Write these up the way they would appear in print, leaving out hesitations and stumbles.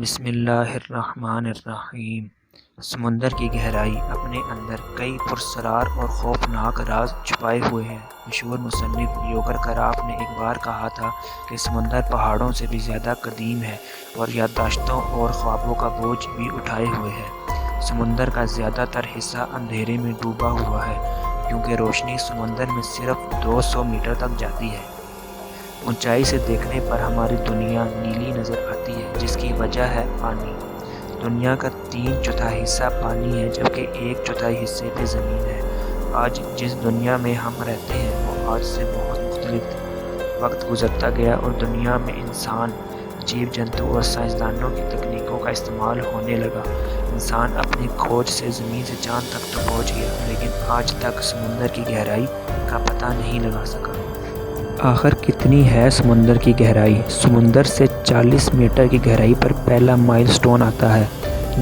بسم اللہ الرحمن الرحیم۔ سمندر کی گہرائی اپنے اندر کئی پراسرار اور خوفناک راز چھپائے ہوئے ہیں۔ مشہور مصنف یوگر کراف نے ایک بار کہا تھا کہ سمندر پہاڑوں سے بھی زیادہ قدیم ہے اور یادداشتوں اور خوابوں کا بوجھ بھی اٹھائے ہوئے ہے۔ سمندر کا زیادہ تر حصہ اندھیرے میں ڈوبا ہوا ہے کیونکہ روشنی سمندر میں صرف 200 میٹر تک جاتی ہے۔ اونچائی سے دیکھنے پر ہماری دنیا نیلی نظر آتی ہے جس کی وجہ ہے پانی۔ دنیا کا 3/4 حصہ پانی ہے جبکہ 1/4 حصے پہ زمین ہے۔ آج جس دنیا میں ہم رہتے ہیں وہ آج سے بہت مختلف۔ وقت گزرتا گیا اور دنیا میں انسان، جیو جنتو اور سائنسدانوں کی تکنیکوں کا استعمال ہونے لگا۔ انسان اپنی کھوج سے زمین سے چاند تک تو پہنچ گیا لیکن آج تک سمندر کی گہرائی کا پتہ نہیں لگا سکا۔ آخر کتنی ہے سمندر کی گہرائی؟ سمندر سے 40 میٹر کی گہرائی پر پہلا مائل سٹون آتا ہے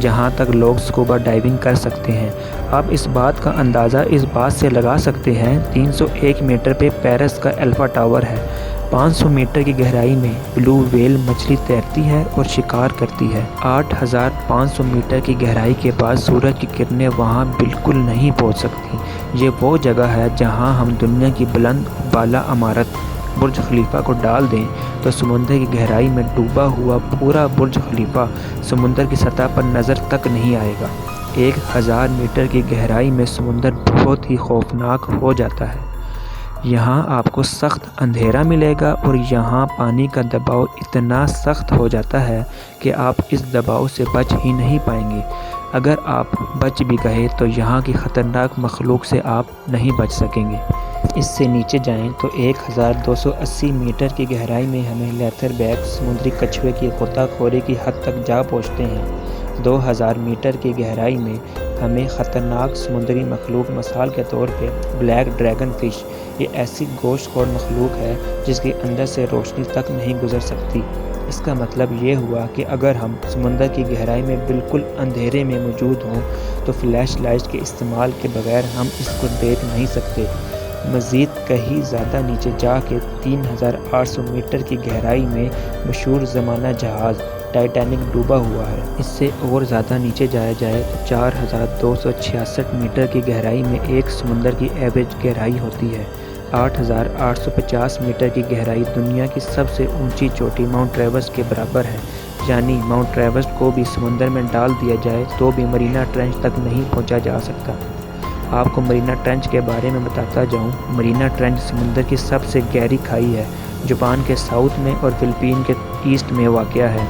جہاں تک لوگ سکوبا ڈائیونگ کر سکتے ہیں۔ آپ اس بات کا اندازہ اس بات سے لگا سکتے ہیں 301 میٹر پہ پیرس کا ایلفا ٹاور ہے۔ 500 میٹر کی گہرائی میں بلو ویل مچھلی تیرتی ہے اور شکار کرتی ہے۔ 8500 میٹر کی گہرائی کے بعد سورج کی کرنیں وہاں بالکل نہیں پہنچ سکتی۔ یہ وہ جگہ ہے جہاں ہم دنیا کی بلند بالا عمارت برج خلیفہ کو ڈال دیں تو سمندر کی گہرائی میں ڈوبا ہوا پورا برج خلیفہ سمندر کی سطح پر نظر تک نہیں آئے گا۔ 1000 میٹر کی گہرائی میں سمندر بہت ہی خوفناک ہو جاتا ہے۔ یہاں آپ کو سخت اندھیرا ملے گا اور یہاں پانی کا دباؤ اتنا سخت ہو جاتا ہے کہ آپ اس دباؤ سے بچ ہی نہیں پائیں گے۔ اگر آپ بچ بھی گئے تو یہاں کی خطرناک مخلوق سے آپ نہیں بچ سکیں گے۔ اس سے نیچے جائیں تو 1280 میٹر کی گہرائی میں ہمیں لیتھر بیک سمندری کچھوے کی غوطہ خوری کی حد تک جا پہنچتے ہیں۔ 2000 میٹر کی گہرائی میں ہمیں خطرناک سمندری مخلوق مثال کے طور پہ بلیک ڈریگن فش، یہ ایسی گوشت خور مخلوق ہے جس کے اندر سے روشنی تک نہیں گزر سکتی۔ اس کا مطلب یہ ہوا کہ اگر ہم سمندر کی گہرائی میں بالکل اندھیرے میں موجود ہوں تو فلیش لائٹ کے استعمال کے بغیر ہم اس کو دیکھ نہیں سکتے۔ مزید کہیں زیادہ نیچے جا کے 3800 میٹر کی گہرائی میں مشہور زمانہ جہاز ٹائٹینک ڈوبا ہوا ہے۔ اس سے اور زیادہ نیچے جایا جائے تو 4266 میٹر کی گہرائی میں ایک سمندر کی ایوریج گہرائی ہوتی ہے۔ 8850 میٹر کی گہرائی دنیا کی سب سے اونچی چوٹی ماؤنٹ ایورسٹ کے برابر ہے، یعنی ماؤنٹ ایورسٹ کو بھی سمندر میں ڈال دیا جائے تو بھی مرینا ٹرنچ تک نہیں پہنچا جا سکتا۔ آپ کو مرینا ٹرنچ کے بارے میں بتاتا جاؤں۔ مرینا ٹرنچ سمندر کی سب سے گہری کھائی ہے، جاپان کے ساؤتھ میں اور فلپین کے ایسٹ میں واقع ہے۔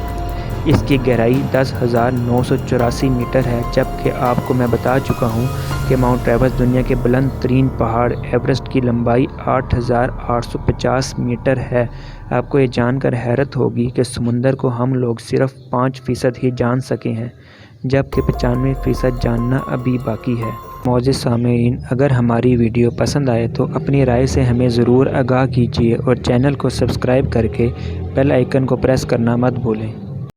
اس کی گہرائی 10,984 میٹر ہے، جبکہ آپ کو میں بتا چکا ہوں کہ ماؤنٹ ایورسٹ دنیا کے بلند ترین پہاڑ ایورسٹ کی لمبائی 8850 میٹر ہے۔ آپ کو یہ جان کر حیرت ہوگی کہ سمندر کو ہم لوگ صرف 5% ہی جان سکے ہیں جبکہ 95% جاننا ابھی باقی ہے۔ معزز سامعین، اگر ہماری ویڈیو پسند آئے تو اپنی رائے سے ہمیں ضرور آگاہ کیجیے اور چینل کو سبسکرائب کر کے بیل آئیکن کو پریس کرنا مت بھولیں۔